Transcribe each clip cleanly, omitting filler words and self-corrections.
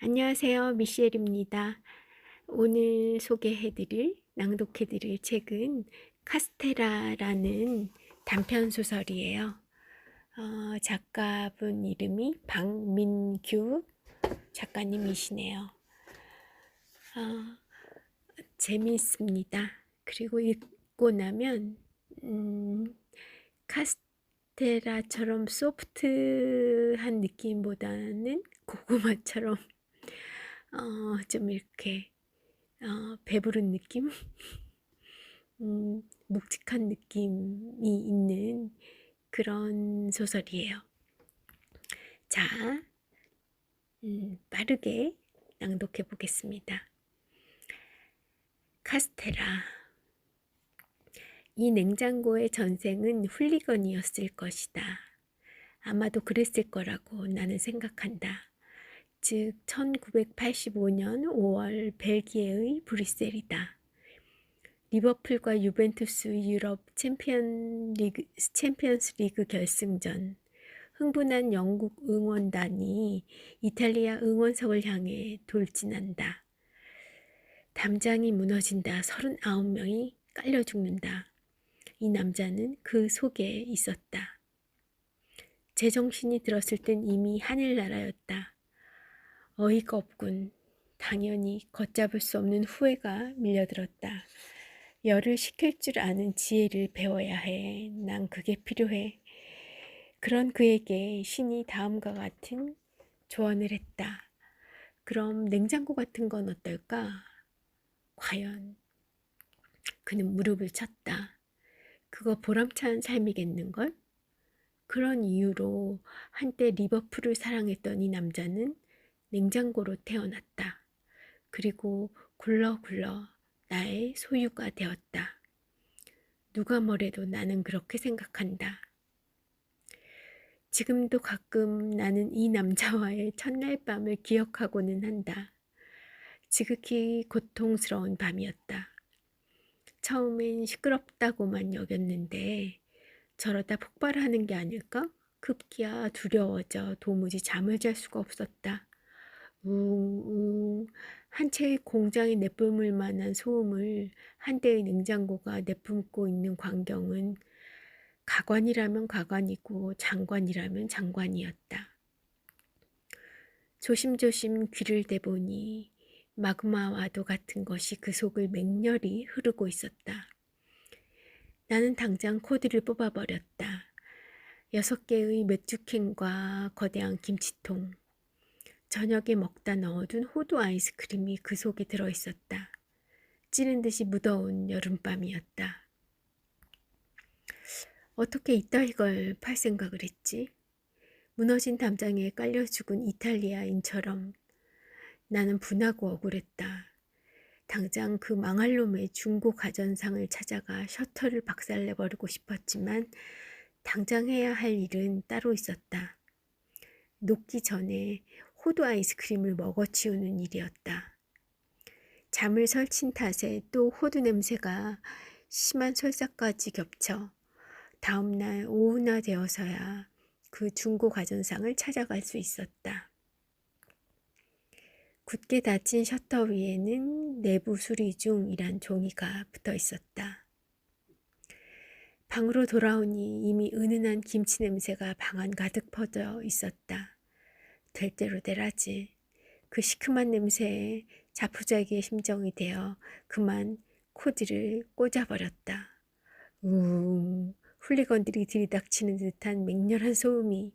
안녕하세요. 미셸입니다. 오늘 낭독해드릴 책은 카스테라라는 단편 소설이에요. 작가분 이름이 박민규 작가님이시네요. 재미있습니다. 그리고 읽고 나면 카스테라처럼 소프트한 느낌보다는 고구마처럼 좀 이렇게 배부른 느낌? 묵직한 느낌이 있는 그런 소설이에요. 자, 빠르게 낭독해 보겠습니다. 카스테라. 이 냉장고의 전생은 훌리건이었을 것이다. 아마도 그랬을 거라고 나는 생각한다. 즉 1985년 5월 벨기에의 브뤼셀이다. 리버풀과 유벤투스 유럽 챔피언스 리그 결승전. 흥분한 영국 응원단이 이탈리아 응원석을 향해 돌진한다. 담장이 무너진다. 39명이 깔려 죽는다. 이 남자는 그 속에 있었다. 제정신이 들었을 땐 이미 하늘나라였다. 어이가 없군. 당연히 걷잡을 수 없는 후회가 밀려들었다. 열을 식힐 줄 아는 지혜를 배워야 해. 난 그게 필요해. 그런 그에게 신이 다음과 같은 조언을 했다. 그럼 냉장고 같은 건 어떨까? 과연 그는 무릎을 쳤다. 그거 보람찬 삶이겠는걸? 그런 이유로 한때 리버풀을 사랑했던 이 남자는 냉장고로 태어났다. 그리고 굴러굴러 나의 소유가 되었다. 누가 뭐래도 나는 그렇게 생각한다. 지금도 가끔 나는 이 남자와의 첫날 밤을 기억하고는 한다. 지극히 고통스러운 밤이었다. 처음엔 시끄럽다고만 여겼는데 저러다 폭발하는 게 아닐까? 급기야 두려워져 도무지 잠을 잘 수가 없었다. 웅웅 한 채의 공장이 내뿜을 만한 소음을 한 대의 냉장고가 내뿜고 있는 광경은 가관이라면 가관이고 장관이라면 장관이었다. 조심조심 귀를 대보니 마그마와도 같은 것이 그 속을 맹렬히 흐르고 있었다. 나는 당장 코드를 뽑아버렸다. 6개의 맥주캔과 거대한 김치통, 저녁에 먹다 넣어둔 호두 아이스크림이 그 속에 들어있었다. 찌는 듯이 무더운 여름밤이었다. 어떻게 이따위 걸 팔 생각을 했지? 무너진 담장에 깔려 죽은 이탈리아인처럼 나는 분하고 억울했다. 당장 그 망할 놈의 중고 가전상을 찾아가 셔터를 박살내버리고 싶었지만 당장 해야 할 일은 따로 있었다. 녹기 전에 호두 아이스크림을 먹어치우는 일이었다. 잠을 설친 탓에 또 호두 냄새가 심한 설사까지 겹쳐 다음날 오후나 되어서야 그 중고 가전상을 찾아갈 수 있었다. 굳게 닫힌 셔터 위에는 내부 수리 중이란 종이가 붙어 있었다. 방으로 돌아오니 이미 은은한 김치 냄새가 방 안 가득 퍼져 있었다. 될 대로 되라지. 그 시큼한 냄새에 자포자기의 심정이 되어 그만 코드를 꽂아버렸다. 훌리건들이 들이닥치는 듯한 맹렬한 소음이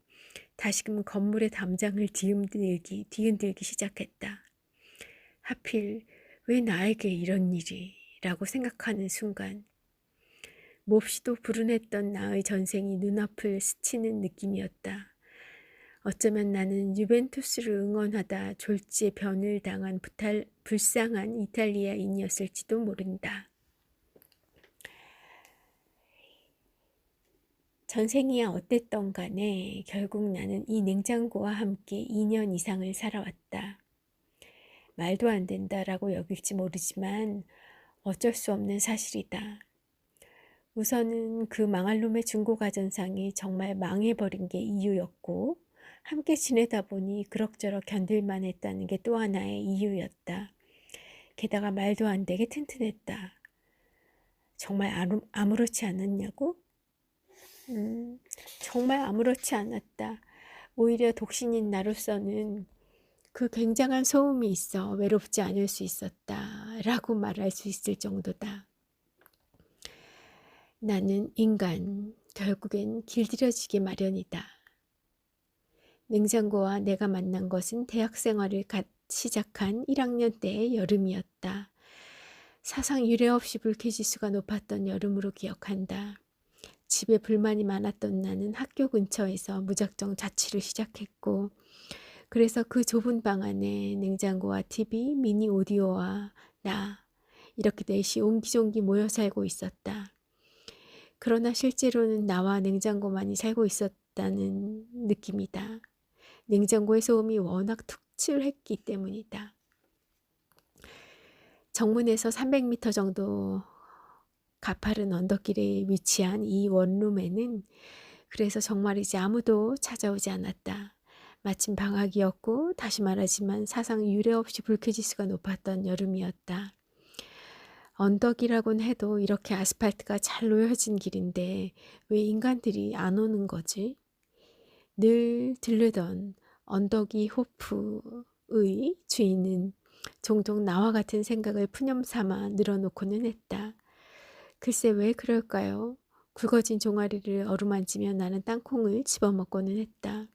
다시금 건물의 담장을 뒤흔들기 시작했다. 하필 왜 나에게 이런 일이? 라고 생각하는 순간 몹시도 불운했던 나의 전생이 눈앞을 스치는 느낌이었다. 어쩌면 나는 유벤투스를 응원하다 졸지에 변을 당한 불쌍한 이탈리아인이었을지도 모른다. 전생이야 어땠던 간에 결국 나는 이 냉장고와 함께 2년 이상을 살아왔다. 말도 안 된다라고 여길지 모르지만 어쩔 수 없는 사실이다. 우선은 그 망할 놈의 중고가전상이 정말 망해버린 게 이유였고 함께 지내다 보니 그럭저럭 견딜만 했다는 게 또 하나의 이유였다. 게다가 말도 안 되게 튼튼했다. 정말 아무렇지 않았냐고? 정말 아무렇지 않았다. 오히려 독신인 나로서는 그 굉장한 소음이 있어 외롭지 않을 수 있었다 라고 말할 수 있을 정도다. 나는 인간, 결국엔 길들여지기 마련이다. 냉장고와 내가 만난 것은 대학 생활을 갓 시작한 1학년 때의 여름이었다. 사상 유례 없이 불쾌지수가 높았던 여름으로 기억한다. 집에 불만이 많았던 나는 학교 근처에서 무작정 자취를 시작했고, 그래서 그 좁은 방 안에 냉장고와 TV, 미니 오디오와 나 이렇게 넷이 옹기종기 모여 살고 있었다. 그러나 실제로는 나와 냉장고만이 살고 있었다는 느낌이다. 냉장고의 소음이 워낙 특출했기 때문이다. 정문에서 300m 정도 가파른 언덕길에 위치한 이 원룸에는 그래서 정말이지 아무도 찾아오지 않았다. 마침 방학이었고 다시 말하지만 사상 유례 없이 불쾌지수가 높았던 여름이었다. 언덕이라곤 해도 이렇게 아스팔트가 잘 놓여진 길인데 왜 인간들이 안 오는 거지? 늘 들르던 언덕이 호프의 주인은 종종 나와 같은 생각을 푸념삼아 늘어놓고는 했다. 글쎄 왜 그럴까요? 굵어진 종아리를 어루만지며 나는 땅콩을 집어먹고는 했다.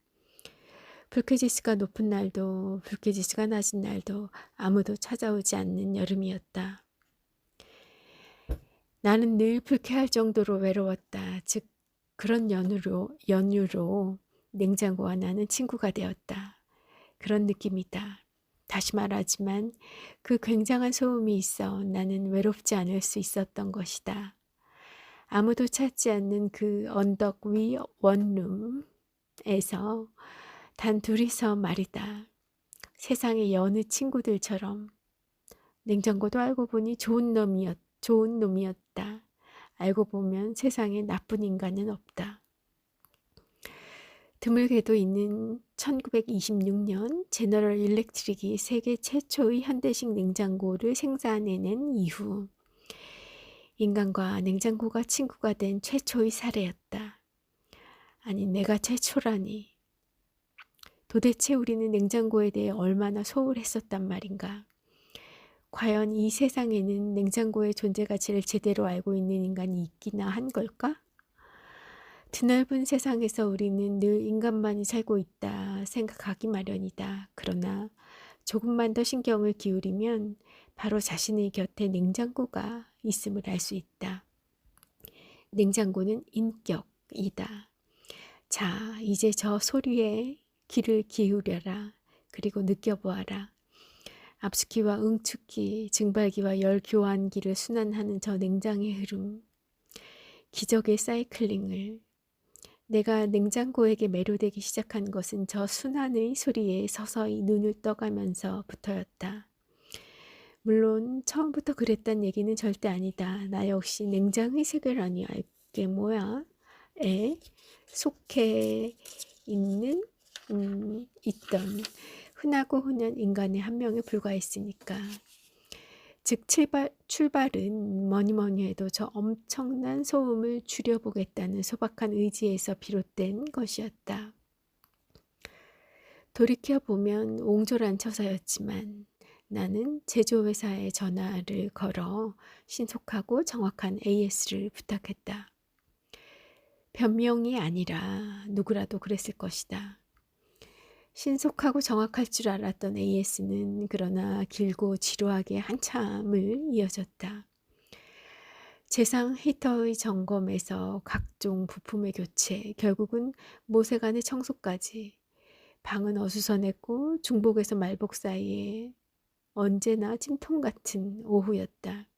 불쾌지수가 높은 날도 불쾌지수가 낮은 날도 아무도 찾아오지 않는 여름이었다. 나는 늘 불쾌할 정도로 외로웠다. 즉 그런 연유로 냉장고와 나는 친구가 되었다. 그런 느낌이다. 다시 말하지만 그 굉장한 소음이 있어 나는 외롭지 않을 수 있었던 것이다. 아무도 찾지 않는 그 언덕 위 원룸에서 단 둘이서 말이다. 세상의 여느 친구들처럼. 냉장고도 알고 보니 좋은 놈이었다. 알고 보면 세상에 나쁜 인간은 없다. 드물게도 있는 1926년 제너럴 일렉트릭이 세계 최초의 현대식 냉장고를 생산해낸 이후 인간과 냉장고가 친구가 된 최초의 사례였다. 아니 내가 최초라니. 도대체 우리는 냉장고에 대해 얼마나 소홀했었단 말인가. 과연 이 세상에는 냉장고의 존재 가치를 제대로 알고 있는 인간이 있기나 한 걸까? 드넓은 세상에서 우리는 늘 인간만이 살고 있다 생각하기 마련이다. 그러나 조금만 더 신경을 기울이면 바로 자신의 곁에 냉장고가 있음을 알 수 있다. 냉장고는 인격이다. 자, 이제 저 소리에 귀를 기울여라. 그리고 느껴보아라. 압축기와 응축기, 증발기와 열 교환기를 순환하는 저 냉장의 흐름. 기적의 사이클링을. 내가 냉장고에게 매료되기 시작한 것은 저 순환의 소리에 서서히 눈을 떠가면서부터였다. 물론 처음부터 그랬단 얘기는 절대 아니다. 나 역시 냉장의 세계라니 알게 뭐야? 에 속해 있던 흔하고 흔한 인간의 한 명에 불과했으니까. 즉 출발은 뭐니 해도 저 엄청난 소음을 줄여보겠다는 소박한 의지에서 비롯된 것이었다. 돌이켜보면 옹졸한 처사였지만 나는 제조회사에 전화를 걸어 신속하고 정확한 AS를 부탁했다. 변명이 아니라 누구라도 그랬을 것이다. 신속하고 정확할 줄 알았던 AS는 그러나 길고 지루하게 한참을 이어졌다. 재상 히터의 점검에서 각종 부품의 교체, 결국은 모세간의 청소까지. 방은 어수선했고 중복에서 말복 사이에 언제나 찜통 같은 오후였다.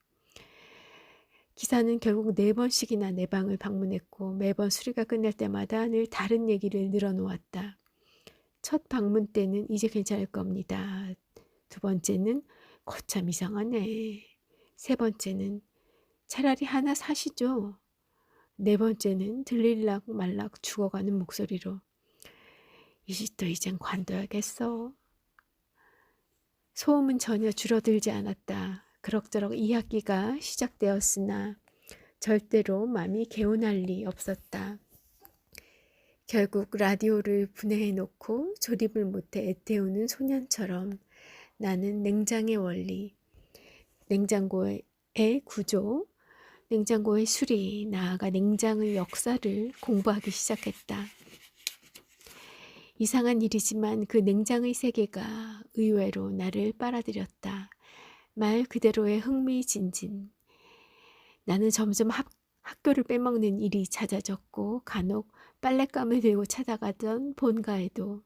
기사는 결국 4번씩이나 내 방을 방문했고 매번 수리가 끝날 때마다 늘 다른 얘기를 늘어놓았다. 첫 방문 때는 이제 괜찮을 겁니다. 두 번째는 거참 이상하네. 세 번째는 차라리 하나 사시죠. 네 번째는 들릴락 말락 죽어가는 목소리로 이 집도 이젠 관둬야겠어. 소음은 전혀 줄어들지 않았다. 그럭저럭 2학기가 시작되었으나 절대로 맘이 개운할 리 없었다. 결국 라디오를 분해해 놓고 조립을 못해 애태우는 소년처럼 나는 냉장의 원리, 냉장고의 구조, 냉장고의 수리, 나아가 냉장의 역사를 공부하기 시작했다. 이상한 일이지만 그 냉장의 세계가 의외로 나를 빨아들였다. 말 그대로의 흥미진진. 나는 점점 학교를 빼먹는 일이 잦아졌고 간혹 빨랫감을 들고 찾아가던 본가에도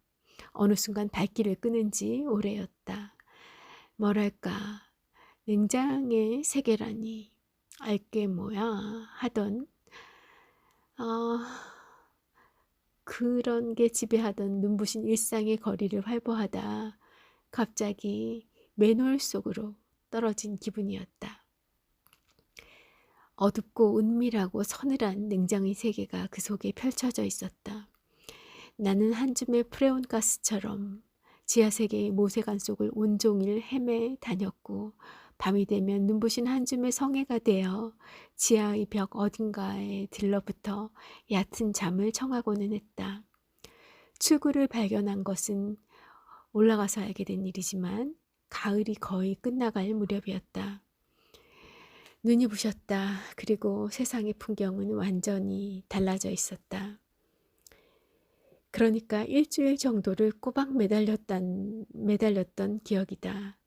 어느 순간 발길을 끄는 지 오래였다. 뭐랄까, 냉장의 세계라니 알게 뭐야 하던 그런 게 지배하던 눈부신 일상의 거리를 활보하다 갑자기 맨홀 속으로 떨어진 기분이었다. 어둡고 은밀하고 서늘한 냉장의 세계가 그 속에 펼쳐져 있었다. 나는 한 줌의 프레온가스처럼 지하세계의 모세관 속을 온종일 헤매 다녔고 밤이 되면 눈부신 한 줌의 성애가 되어 지하의 벽 어딘가에 들러붙어 얕은 잠을 청하고는 했다. 출구를 발견한 것은 올라가서 알게 된 일이지만 가을이 거의 끝나갈 무렵이었다. 눈이 부셨다. 그리고 세상의 풍경은 완전히 달라져 있었다. 그러니까 일주일 정도를 꼬박 매달렸던 기억이다.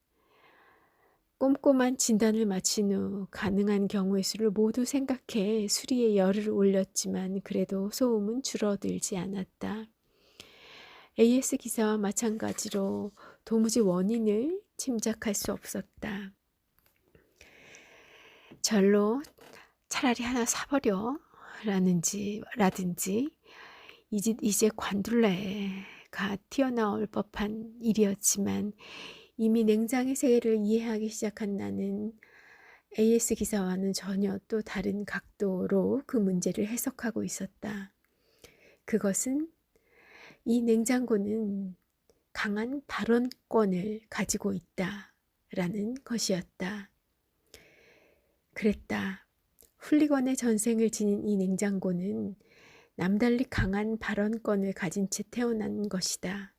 꼼꼼한 진단을 마친 후 가능한 경우의 수를 모두 생각해 수리에 열을 올렸지만 그래도 소음은 줄어들지 않았다. AS 기사와 마찬가지로 도무지 원인을 짐작할 수 없었다. 절로 차라리 하나 사버려 라든지 이제 관둘래가 튀어나올 법한 일이었지만 이미 냉장의 세계를 이해하기 시작한 나는 AS 기사와는 전혀 또 다른 각도로 그 문제를 해석하고 있었다. 그것은 이 냉장고는 강한 발언권을 가지고 있다라는 것이었다. 그랬다. 훌리건의 전생을 지닌 이 냉장고는 남달리 강한 발언권을 가진 채 태어난 것이다.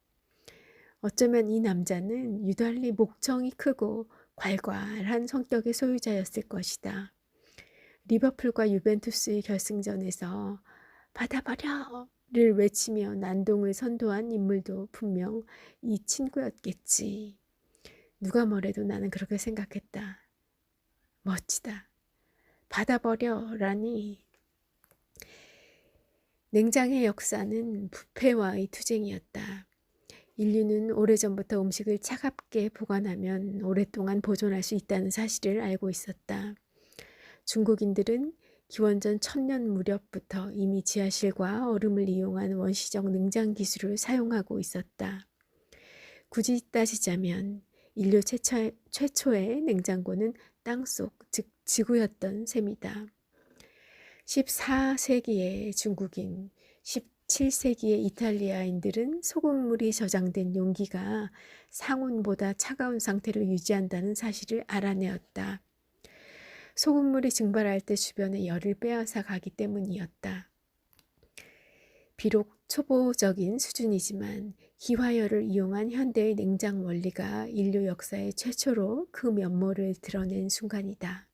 어쩌면 이 남자는 유달리 목청이 크고 괄괄한 성격의 소유자였을 것이다. 리버풀과 유벤투스의 결승전에서 받아버려를 외치며 난동을 선도한 인물도 분명 이 친구였겠지. 누가 뭐래도 나는 그렇게 생각했다. 멋지다. 받아버려라니. 냉장의 역사는 부패와의 투쟁이었다. 인류는 오래전부터 음식을 차갑게 보관하면 오랫동안 보존할 수 있다는 사실을 알고 있었다. 중국인들은 기원전 1000년 무렵부터 이미 지하실과 얼음을 이용한 원시적 냉장 기술을 사용하고 있었다. 굳이 따지자면 인류 최초의 냉장고는 땅속, 즉 지구였던 셈이다. 14세기의 중국인, 17세기의 이탈리아인들은 소금물이 저장된 용기가 상온보다 차가운 상태를 유지한다는 사실을 알아내었다. 소금물이 증발할 때 주변의 열을 빼앗아 가기 때문이었다. 비록 초보적인 수준이지만 기화열을 이용한 현대의 냉장 원리가 인류 역사의 최초로 그 면모를 드러낸 순간이다.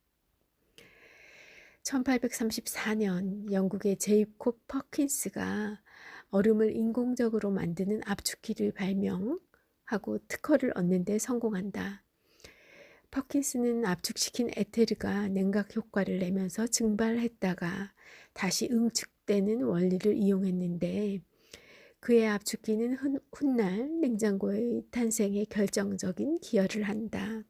1834년 영국의 제이콥 퍼킨스가 얼음을 인공적으로 만드는 압축기를 발명하고 특허를 얻는 데 성공한다. 퍼킨스는 압축시킨 에테르가 냉각 효과를 내면서 증발했다가 다시 응축되는 원리를 이용했는데 그의 압축기는 훗날 냉장고의 탄생에 결정적인 기여를 한다.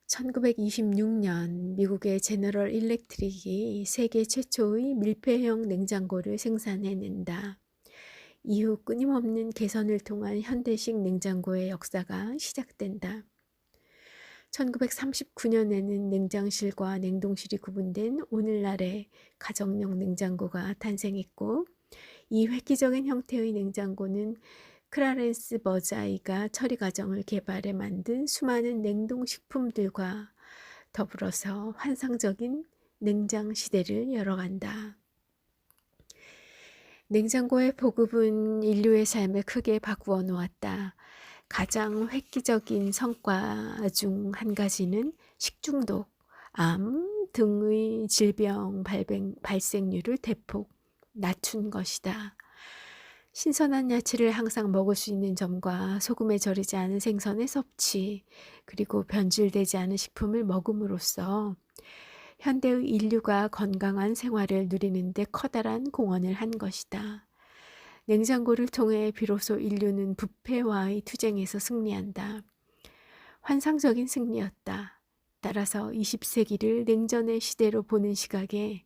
1926년 미국의 제너럴 일렉트릭이 세계 최초의 밀폐형 냉장고를 생산해낸다. 이후 끊임없는 개선을 통한 현대식 냉장고의 역사가 시작된다. 1939년에는 냉장실과 냉동실이 구분된 오늘날의 가정용 냉장고가 탄생했고 이 획기적인 형태의 냉장고는 클라렌스 버자이가 처리 과정을 개발해 만든 수많은 냉동식품들과 더불어서 환상적인 냉장 시대를 열어간다. 냉장고의 보급은 인류의 삶을 크게 바꾸어 놓았다. 가장 획기적인 성과 중 한 가지는 식중독, 암 등의 질병 발생률을 대폭 낮춘 것이다. 신선한 야채를 항상 먹을 수 있는 점과 소금에 절이지 않은 생선의 섭취, 그리고 변질되지 않은 식품을 먹음으로써 현대의 인류가 건강한 생활을 누리는 데 커다란 공헌을 한 것이다. 냉장고를 통해 비로소 인류는 부패와의 투쟁에서 승리한다. 환상적인 승리였다. 따라서 20세기를 냉전의 시대로 보는 시각에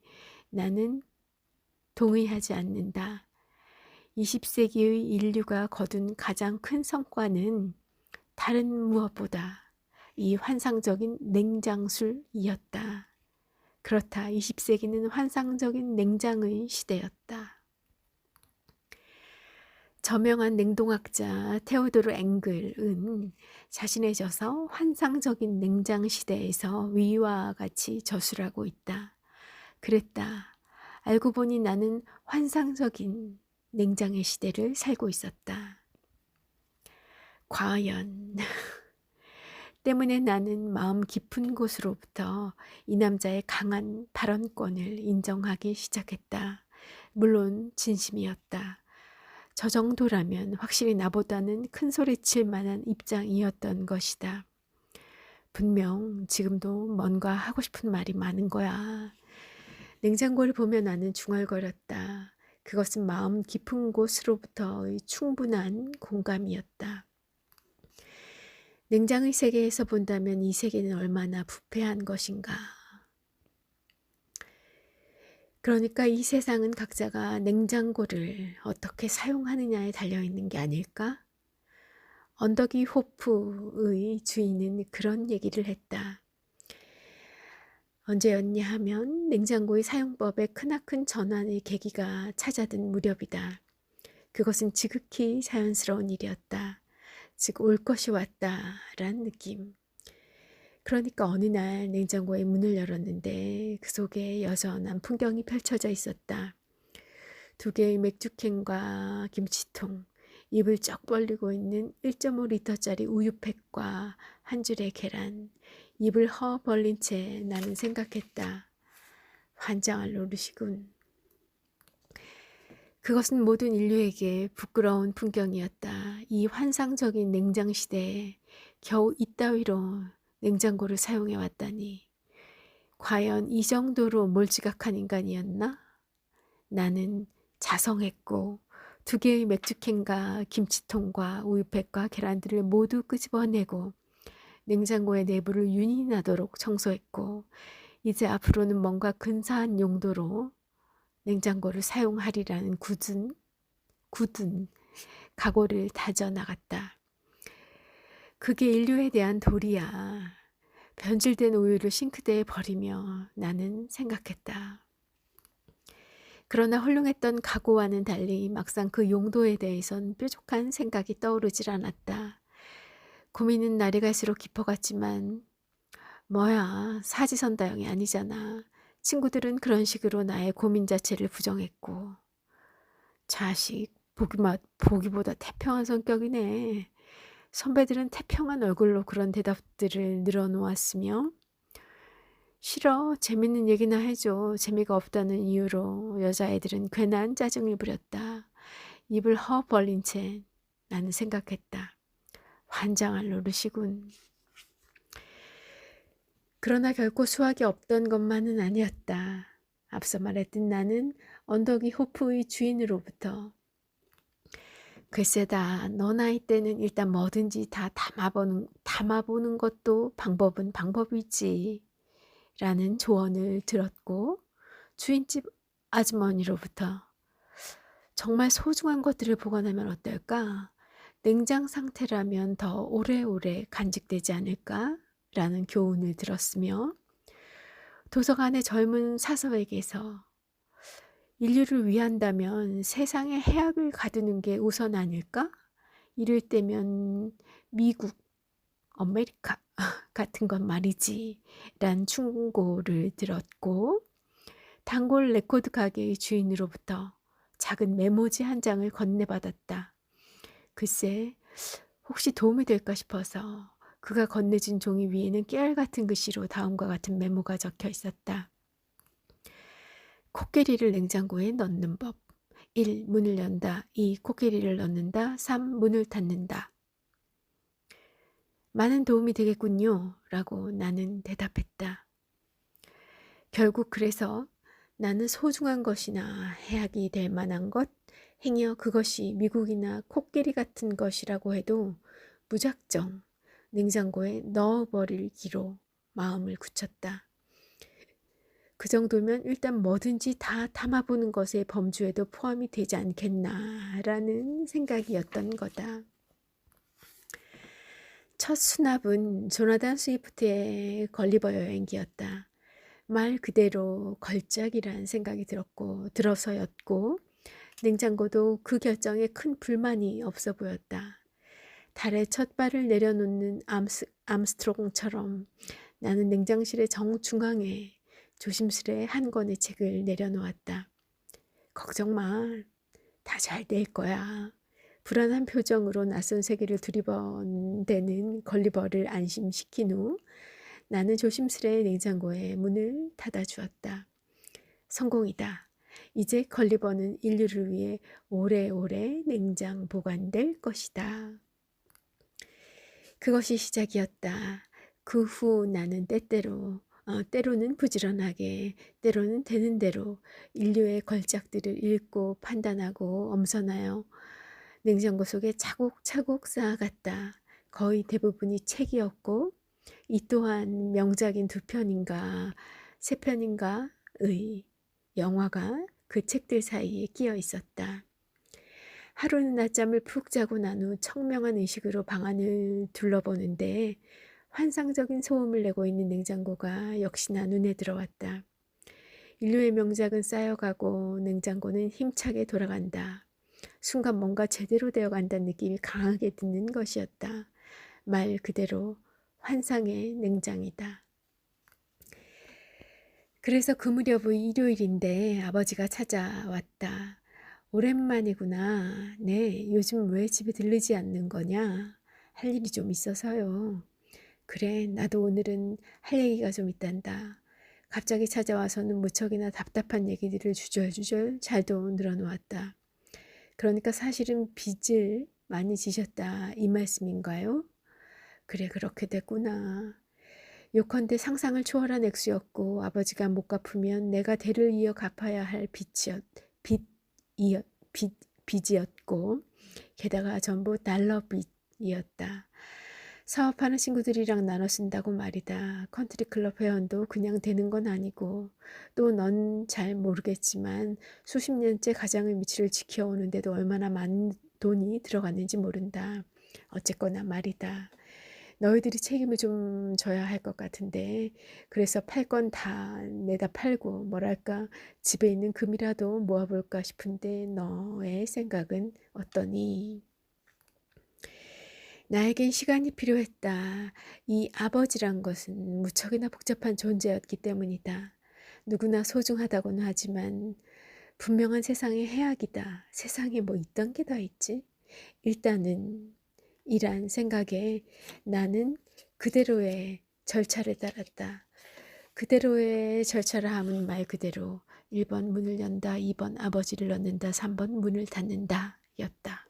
나는 동의하지 않는다. 20세기의 인류가 거둔 가장 큰 성과는 다른 무엇보다 이 환상적인 냉장술이었다. 그렇다. 20세기는 환상적인 냉장의 시대였다. 저명한 냉동학자 테오도르 앵글은 자신의 저서 환상적인 냉장 시대에서 위와 같이 저술하고 있다. 그랬다. 알고 보니 나는 환상적인 냉장의 시대를 살고 있었다. 과연 때문에 나는 마음 깊은 곳으로부터 이 남자의 강한 발언권을 인정하기 시작했다. 물론 진심이었다. 저 정도라면 확실히 나보다는 큰 소리칠 만한 입장이었던 것이다. 분명 지금도 뭔가 하고 싶은 말이 많은 거야. 냉장고를 보며 나는 중얼거렸다. 그것은 마음 깊은 곳으로부터의 충분한 공감이었다. 냉장의 세계에서 본다면 이 세계는 얼마나 부패한 것인가. 그러니까 이 세상은 각자가 냉장고를 어떻게 사용하느냐에 달려있는 게 아닐까? 언더기 호프의 주인은 그런 얘기를 했다. 언제였냐 하면 냉장고의 사용법에 크나큰 전환의 계기가 찾아든 무렵이다. 그것은 지극히 자연스러운 일이었다. 즉 올 것이 왔다란 느낌. 그러니까 어느 날 냉장고의 문을 열었는데 그 속에 여전한 풍경이 펼쳐져 있었다. 2개의 맥주캔과 김치통, 입을 쩍 벌리고 있는 1.5리터짜리 우유팩과 한 줄의 계란, 입을 허 벌린 채 나는 생각했다. 환장할 노릇이군. 그것은 모든 인류에게 부끄러운 풍경이었다. 이 환상적인 냉장 시대에 겨우 이따위로 냉장고를 사용해 왔다니. 과연 이 정도로 몰지각한 인간이었나? 나는 자성했고 2개의 맥주캔과 김치통과 우유팩과 계란들을 모두 끄집어내고 냉장고의 내부를 윤이 나도록 청소했고 이제 앞으로는 뭔가 근사한 용도로 냉장고를 사용하리라는 굳은 각오를 다져 나갔다. 그게 인류에 대한 도리야. 변질된 우유를 싱크대에 버리며 나는 생각했다. 그러나 훌륭했던 각오와는 달리 막상 그 용도에 대해선 뾰족한 생각이 떠오르질 않았다. 고민은 날이 갈수록 깊어갔지만 뭐야, 사지선다형이 아니잖아. 친구들은 그런 식으로 나의 고민 자체를 부정했고. 자식, 보기보다 태평한 성격이네. 선배들은 태평한 얼굴로 그런 대답들을 늘어놓았으며 싫어, 재밌는 얘기나 해줘. 재미가 없다는 이유로 여자애들은 괜한 짜증을 부렸다. 입을 허 벌린 채 나는 생각했다. 환장할 노릇이군. 그러나 결코 수학이 없던 것만은 아니었다. 앞서 말했듯 나는 언더기 호프의 주인으로부터 글쎄다, 너 나이 때는 일단 뭐든지 다 담아보는 것도 방법은 방법이지 라는 조언을 들었고 주인집 아주머니로부터 정말 소중한 것들을 보관하면 어떨까? 냉장 상태라면 더 오래오래 간직되지 않을까? 라는 교훈을 들었으며 도서관의 젊은 사서에게서 인류를 위한다면 세상에 해악을 가두는 게 우선 아닐까? 이럴 때면 미국, 아메리카 같은 건 말이지 란 충고를 들었고, 단골 레코드 가게의 주인으로부터 작은 메모지 한 장을 건네받았다. 글쎄, 혹시 도움이 될까 싶어서 그가 건네준 종이 위에는 깨알 같은 글씨로 다음과 같은 메모가 적혀 있었다. 코끼리를 냉장고에 넣는 법. 1. 문을 연다. 2. 코끼리를 넣는다. 3. 문을 닫는다. 많은 도움이 되겠군요. 라고 나는 대답했다. 결국 그래서 나는 소중한 것이나 해악이 될 만한 것, 행여 그것이 미국이나 코끼리 같은 것이라고 해도 무작정 냉장고에 넣어버리기로 마음을 굳혔다. 그 정도면 일단 뭐든지 다 담아보는 것의 범주에도 포함이 되지 않겠나라는 생각이었던 거다. 첫 수납은 조나단 스위프트의 걸리버 여행기였다. 말 그대로 걸작이란 생각이 들어서였고, 냉장고도 그 결정에 큰 불만이 없어 보였다. 달에 첫 발을 내려놓는 암스트롱처럼 나는 냉장실의 정중앙에 조심스레 한 권의 책을 내려놓았다. 걱정 마. 다 잘 될 거야. 불안한 표정으로 낯선 세계를 두리번대는 걸리버를 안심시킨 후 나는 조심스레 냉장고의 문을 닫아주었다. 성공이다. 이제 걸리버는 인류를 위해 오래오래 냉장 보관될 것이다. 그것이 시작이었다. 그 후 나는 때로는 부지런하게, 때로는 되는 대로 인류의 걸작들을 읽고 판단하고 엄선하여 냉장고 속에 차곡차곡 쌓아갔다. 거의 대부분이 책이었고, 이 또한 명작인 2편인가 3편인가의 영화가 그 책들 사이에 끼어 있었다. 하루는 낮잠을 푹 자고 난 후 청명한 의식으로 방안을 둘러보는데 환상적인 소음을 내고 있는 냉장고가 역시나 눈에 들어왔다. 인류의 명작은 쌓여가고 냉장고는 힘차게 돌아간다. 순간 뭔가 제대로 되어간다는 느낌이 강하게 드는 것이었다. 말 그대로 환상의 냉장이다. 그래서 그 무렵의 일요일인데 아버지가 찾아왔다. 오랜만이구나. 네, 요즘 왜 집에 들르지 않는 거냐? 할 일이 좀 있어서요. 그래, 나도 오늘은 할 얘기가 좀 있단다. 갑자기 찾아와서는 무척이나 답답한 얘기들을 주절주절 잘도 늘어놓았다. 그러니까 사실은 빚을 많이 지셨다 이 말씀인가요? 그래, 그렇게 됐구나. 요컨대 상상을 초월한 액수였고 아버지가 못 갚으면 내가 대를 이어 갚아야 할 빚이었고 게다가 전부 달러 빚이었다. 사업하는 친구들이랑 나눠 쓴다고 말이다. 컨트리클럽 회원도 그냥 되는 건 아니고 또 넌 잘 모르겠지만 수십 년째 가장의 위치를 지켜오는데도 얼마나 많은 돈이 들어갔는지 모른다. 어쨌거나 말이다. 너희들이 책임을 좀 져야 할 것 같은데 그래서 팔 건 다 내다 팔고 뭐랄까 집에 있는 금이라도 모아볼까 싶은데 너의 생각은 어떠니? 나에겐 시간이 필요했다. 이 아버지란 것은 무척이나 복잡한 존재였기 때문이다. 누구나 소중하다고는 하지만 분명한 세상의 해악이다. 세상에 뭐 있던 게 다 있지? 일단은 이란 생각에 나는 그대로의 절차를 따랐다. 그대로의 절차를 하면 말 그대로 1번 문을 연다, 2번 아버지를 넣는다, 3번 문을 닫는다 였다.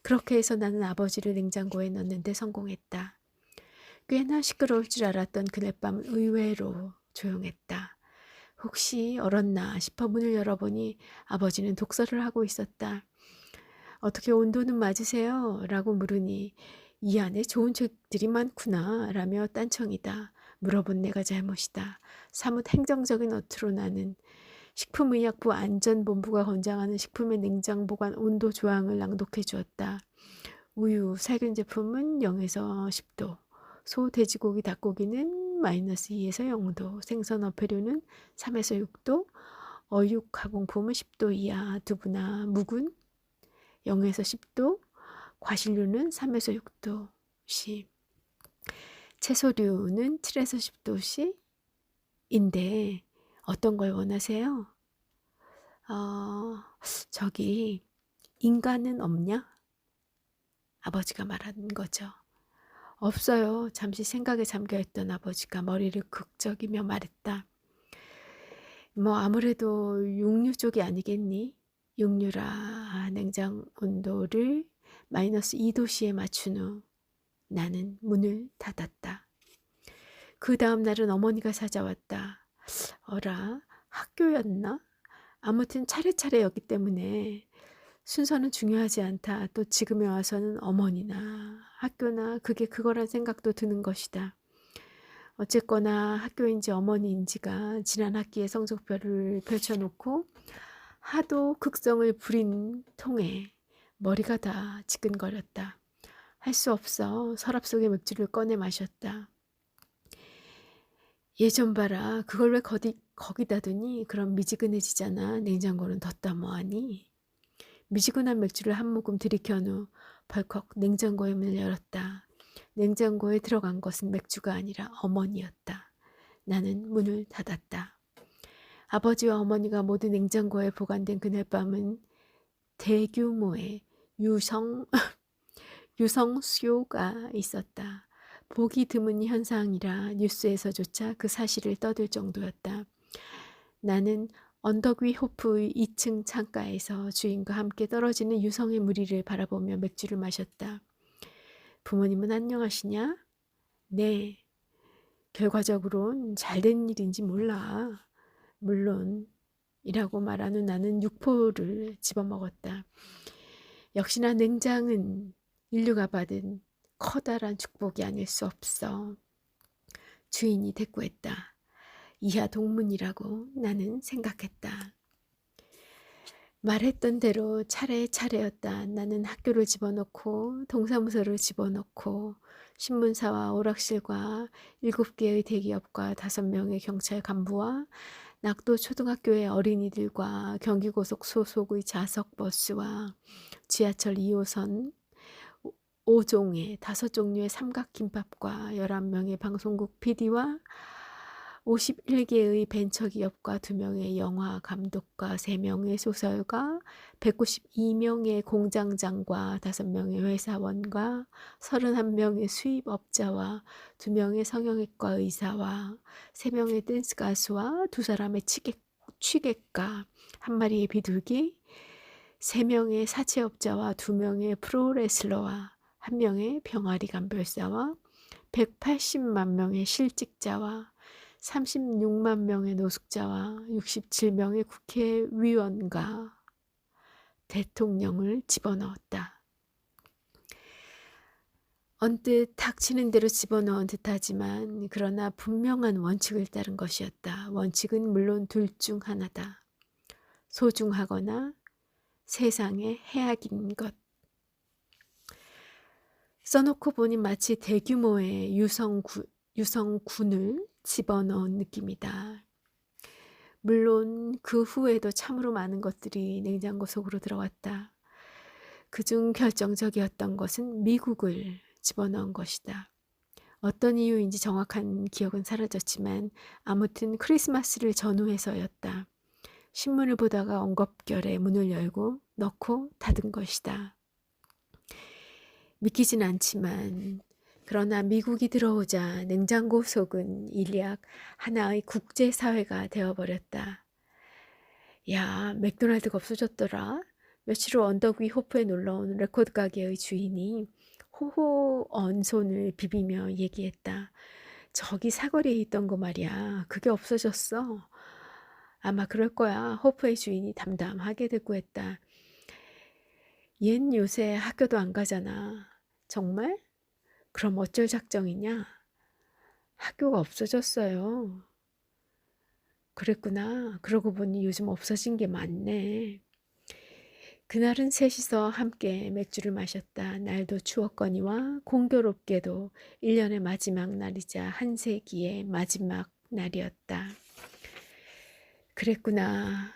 그렇게 해서 나는 아버지를 냉장고에 넣는데 성공했다. 꽤나 시끄러울 줄 알았던 그날 밤은 의외로 조용했다. 혹시 얼었나 싶어 문을 열어보니 아버지는 독서를 하고 있었다. 어떻게 온도는 맞으세요? 라고 물으니 이 안에 좋은 책들이 많구나 라며 딴청이다. 물어본 내가 잘못이다. 사뭇 행정적인 어투로 나는 식품의약부 안전본부가 권장하는 식품의 냉장 보관 온도 조항을 낭독해 주었다. 우유, 살균 제품은 0에서 10도, 소, 돼지고기, 닭고기는 -2에서 0도, 생선, 어패류는 3에서 6도, 어육 가공품은 10도 이하, 두부나 묵은 0에서 10도, 과실류는 3에서 6도씨, 채소류는 7에서 10도씨인데 어떤 걸 원하세요? 저기 인간은 없냐? 아버지가 말하는 거죠. 없어요. 잠시 생각에 잠겨있던 아버지가 머리를 극적이며 말했다. 뭐 아무래도 육류 쪽이 아니겠니? 육류라. 냉장 온도를 마이너스 2도씨에 맞춘 후 나는 문을 닫았다. 그 다음 날은 어머니가 찾아왔다. 어라, 학교였나? 아무튼 차례차례 였기 때문에 순서는 중요하지 않다. 또 지금에 와서는 어머니나 학교나 그게 그거란 생각도 드는 것이다. 어쨌거나 학교인지 어머니인지가 지난 학기의 성적표를 펼쳐놓고 하도 극성을 부린 통에 머리가 다 지끈거렸다. 할 수 없어. 서랍 속의 맥주를 꺼내 마셨다. 예전 봐라. 그걸 왜 거기다 두니? 그럼 미지근해지잖아. 냉장고는 뒀다 뭐하니? 미지근한 맥주를 한 모금 들이켠 후 벌컥 냉장고의 문을 열었다. 냉장고에 들어간 것은 맥주가 아니라 어머니였다. 나는 문을 닫았다. 아버지와 어머니가 모두 냉장고에 보관된 그날 밤은 대규모의 유성수요가 있었다. 보기 드문 현상이라 뉴스에서조차 그 사실을 떠들 정도였다. 나는 언덕 위 호프의 2층 창가에서 주인과 함께 떨어지는 유성의 무리를 바라보며 맥주를 마셨다. 부모님은 안녕하시냐? 네. 결과적으로는 잘된 일인지 몰라. 물론 이라고 말한 후 나는 육포를 집어먹었다. 역시나 냉장은 인류가 받은 커다란 축복이 아닐 수 없어. 주인이 대꾸했다. 이하 동문이라고 나는 생각했다. 말했던 대로 차례차례였다. 나는 학교를 집어넣고 동사무소를 집어넣고 신문사와 오락실과 7개의 대기업과 5명의 경찰 간부와 낙도 초등학교의 어린이들과 경기고속 소속의 좌석버스와 지하철 2호선 5종의 5종류의 삼각김밥과 11명의 방송국 PD와 51개의 벤처기업과 2명의 영화 감독과 3명의 소설가, 192명의 공장장과 5명의 회사원과 31명의 수입업자와 2명의 성형외과 의사와 3명의 댄스 가수와 2사람의 취객가, 1마리의 비둘기, 3명의 사채업자와 2명의 프로레슬러와 1명의 병아리 감별사와 180만 명의 실직자와 36만 명의 노숙자와 67명의 국회의원과 대통령을 집어넣었다. 언뜻 닥치는 대로 집어넣은 듯하지만 그러나 분명한 원칙을 따른 것이었다. 원칙은 물론 둘 중 하나다. 소중하거나 세상에 해악인 것. 써놓고 보니 마치 대규모의 유성군을 집어넣은 느낌이다. 물론 그 후에도 참으로 많은 것들이 냉장고 속으로 들어왔다. 그중 결정적이었던 것은 미국을 집어넣은 것이다. 어떤 이유인지 정확한 기억은 사라졌지만 아무튼 크리스마스를 전후해서였다. 신문을 보다가 엉겁결에 문을 열고 넣고 닫은 것이다. 믿기진 않지만 그러나 미국이 들어오자 냉장고 속은 일약 하나의 국제사회가 되어버렸다. 야, 맥도날드가 없어졌더라. 며칠 후 언덕 위 호프에 놀러온 레코드 가게의 주인이 호호언 손을 비비며 얘기했다. 저기 사거리에 있던 거 말이야. 그게 없어졌어. 아마 그럴 거야. 호프의 주인이 담담하게 대꾸했다. 얜 요새 학교도 안 가잖아. 정말? 그럼 어쩔 작정이냐? 학교가 없어졌어요. 그랬구나. 그러고 보니 요즘 없어진 게 많네. 그날은 셋이서 함께 맥주를 마셨다. 날도 추웠거니와 공교롭게도 1년의 마지막 날이자 한 세기의 마지막 날이었다. 그랬구나.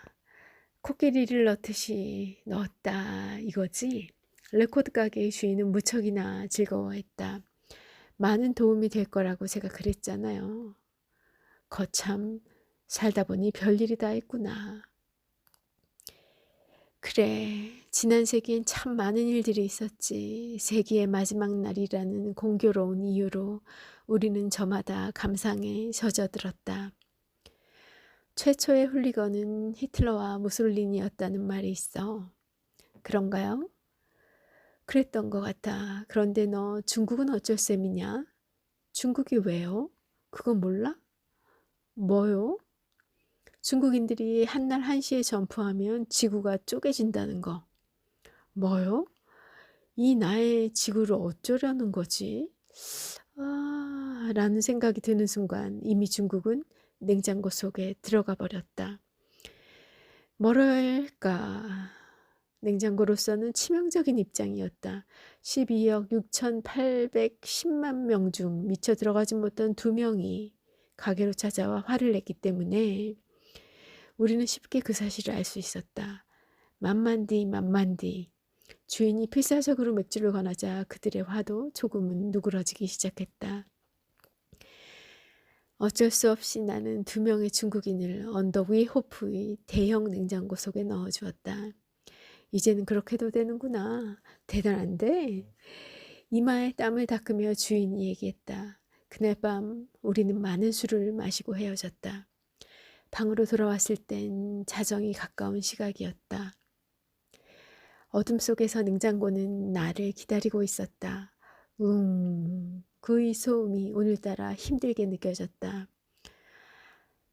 코끼리를 넣듯이 넣었다 이거지. 레코드 가게의 주인은 무척이나 즐거워했다. 많은 도움이 될 거라고 제가 그랬잖아요. 거참 살다 보니 별일이 다 있구나. 그래, 지난 세기엔 참 많은 일들이 있었지. 세기의 마지막 날이라는 공교로운 이유로 우리는 저마다 감상에 젖어들었다. 최초의 훌리건은 히틀러와 무솔리니였다는 말이 있어. 그런가요? 그랬던 것 같아. 그런데 너 중국은 어쩔 셈이냐? 중국이 왜요? 그거 몰라? 뭐요? 중국인들이 한날 한시에 점프하면 지구가 쪼개진다는 거. 뭐요? 이 나의 지구를 어쩌려는 거지? 라는 생각이 드는 순간 이미 중국은 냉장고 속에 들어가 버렸다. 뭐랄까, 냉장고로서는 치명적인 입장이었다. 12억 6,810만 명 중 미처 들어가지 못한 2명이 가게로 찾아와 화를 냈기 때문에 우리는 쉽게 그 사실을 알 수 있었다. 만만디. 주인이 필사적으로 맥주를 권하자 그들의 화도 조금은 누그러지기 시작했다. 어쩔 수 없이 나는 2명의 중국인을 언덕 위 호프의 대형 냉장고 속에 넣어주었다. 이제는 그렇게도 되는구나. 대단한데? 이마에 땀을 닦으며 주인이 얘기했다. 그날 밤 우리는 많은 술을 마시고 헤어졌다. 방으로 돌아왔을 땐 자정이 가까운 시각이었다. 어둠 속에서 냉장고는 나를 기다리고 있었다. 그의 소음이 오늘따라 힘들게 느껴졌다.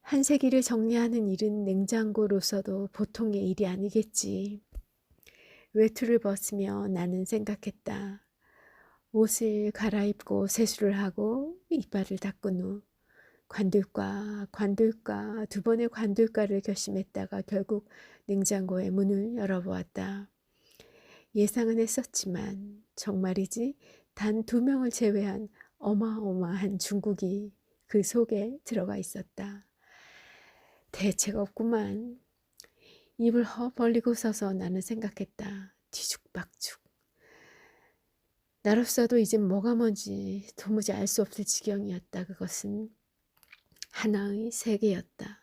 한 세기를 정리하는 일은 냉장고로서도 보통의 일이 아니겠지. 외투를 벗으며 나는 생각했다. 옷을 갈아입고 세수를 하고 이빨을 닦은 후 관둘까 2번의 관둘까를 결심했다가 결국 냉장고의 문을 열어보았다. 예상은 했었지만 정말이지 단 2명을 제외한 어마어마한 중국이 그 속에 들어가 있었다. 대책 없구만. 입을 허 벌리고 서서 나는 생각했다. 뒤죽박죽. 나로서도 이젠 뭐가 뭔지 도무지 알 수 없을 지경이었다. 그것은 하나의 세계였다.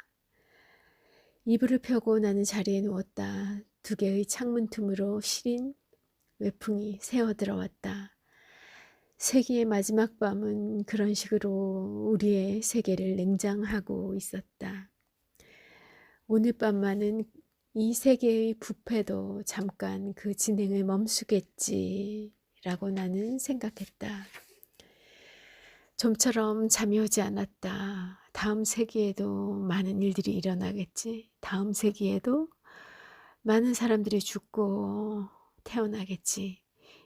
이불을 펴고 나는 자리에 누웠다. 2개의 창문 틈으로 시린 외풍이 새어 들어왔다. 세기의 마지막 밤은 그런 식으로 우리의 세계를 냉장하고 있었다. 오늘 밤만은 이 세계의 부패도 잠깐 그 진행을 멈추겠지라고 나는 생각했다. 좀처럼 잠이 오지 않았다. 다음 세기에도 많은 일들이 일어나겠지. 다음 세기에도 많은 사람들이 죽고 태어나겠지.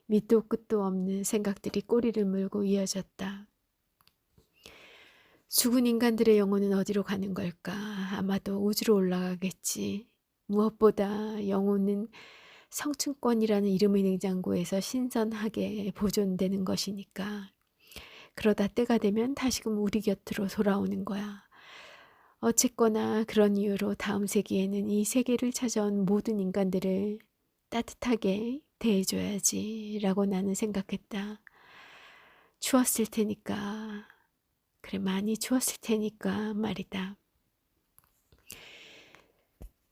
밑도 끝도 없는 생각들이 꼬리를 물고 이어졌다. 죽은 인간들의 영혼은 어디로 가는 걸까? 아마도 우주로 올라가겠지. 무엇보다 영혼은 성층권이라는 이름의 냉장고에서 신선하게 보존되는 것이니까. 그러다 때가 되면 다시금 우리 곁으로 돌아오는 거야. 어쨌거나 그런 이유로 다음 세기에는 이 세계를 찾아온 모든 인간들을 따뜻하게 대해줘야지 라고 나는 생각했다. 추웠을 테니까. 그래, 많이 추웠을 테니까 말이다.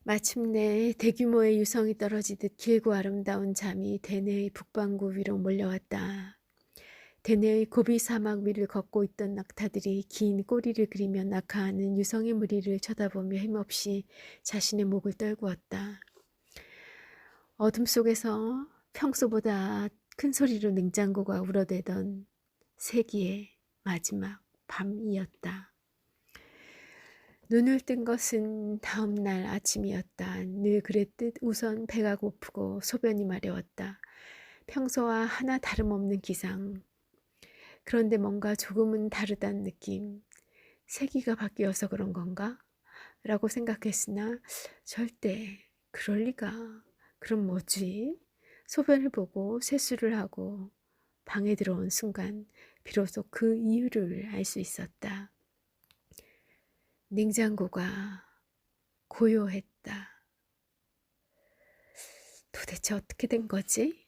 마침내 대규모의 유성이 떨어지듯 길고 아름다운 잠이 대내의 북반구 위로 몰려왔다. 대내의 고비 사막 위를 걷고 있던 낙타들이 긴 꼬리를 그리며 낙하하는 유성의 무리를 쳐다보며 힘없이 자신의 목을 떨구었다. 어둠 속에서 평소보다 큰 소리로 냉장고가 울어대던 세기의 마지막 밤이었다. 눈을 뜬 것은 다음 날 아침이었다. 늘 그랬듯 우선 배가 고프고 소변이 마려웠다. 평소와 하나 다름없는 기상. 그런데 뭔가 조금은 다르다는 느낌. 세기가 바뀌어서 그런 건가? 라고 생각했으나 절대 그럴 리가. 그럼 뭐지? 소변을 보고 세수를 하고 방에 들어온 순간 비로소 그 이유를 알 수 있었다. 냉장고가 고요했다. 도대체 어떻게 된 거지?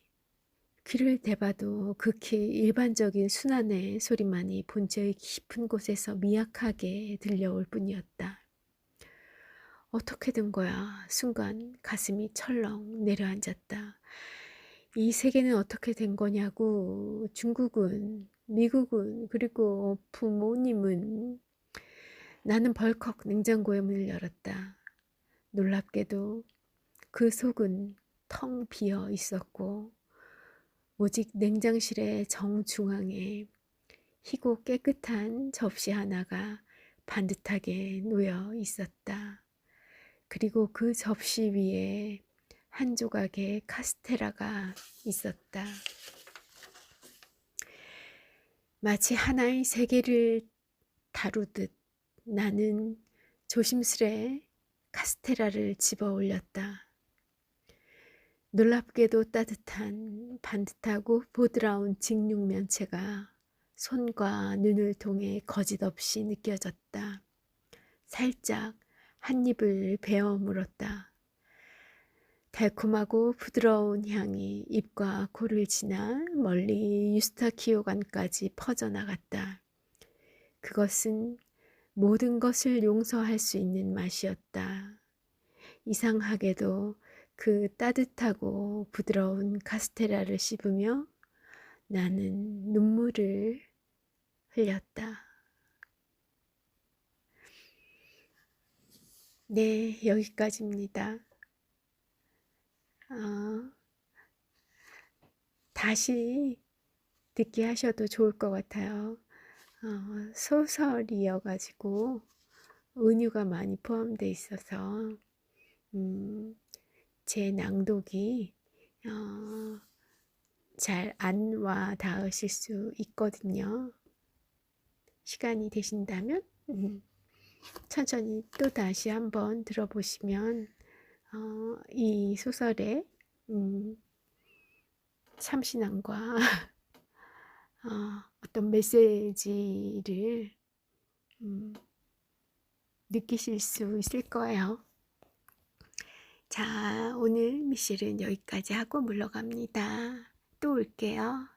귀를 대봐도 극히 일반적인 순환의 소리만이 본체의 깊은 곳에서 미약하게 들려올 뿐이었다. 어떻게 된 거야? 순간 가슴이 철렁 내려앉았다. 이 세계는 어떻게 된 거냐고. 중국은, 미국은, 그리고 부모님은. 나는 벌컥 냉장고의 문을 열었다. 놀랍게도 그 속은 텅 비어 있었고 오직 냉장실의 정중앙에 희고 깨끗한 접시 하나가 반듯하게 놓여 있었다. 그리고 그 접시 위에 한 조각의 카스테라가 있었다. 마치 하나의 세계를 다루듯 나는 조심스레 카스테라를 집어 올렸다. 놀랍게도 따뜻한 반듯하고 보드라운 직육면체가 손과 눈을 통해 거짓없이 느껴졌다. 살짝 한 입을 베어 물었다. 달콤하고 부드러운 향이 입과 코를 지나 멀리 유스타키오관까지 퍼져나갔다. 그것은 모든 것을 용서할 수 있는 맛이었다. 이상하게도 그 따뜻하고 부드러운 카스테라를 씹으며 나는 눈물을 흘렸다. 네, 여기까지입니다. 다시 듣기 하셔도 좋을 것 같아요. 소설이어가지고 은유가 많이 포함되어 있어서 제 낭독이 잘 안 와 닿으실 수 있거든요. 시간이 되신다면 천천히 또 다시 한번 들어보시면 이 소설의 참신함과 어떤 메시지를 느끼실 수 있을 거예요. 자, 오늘 미실은 여기까지 하고 물러갑니다. 또 올게요.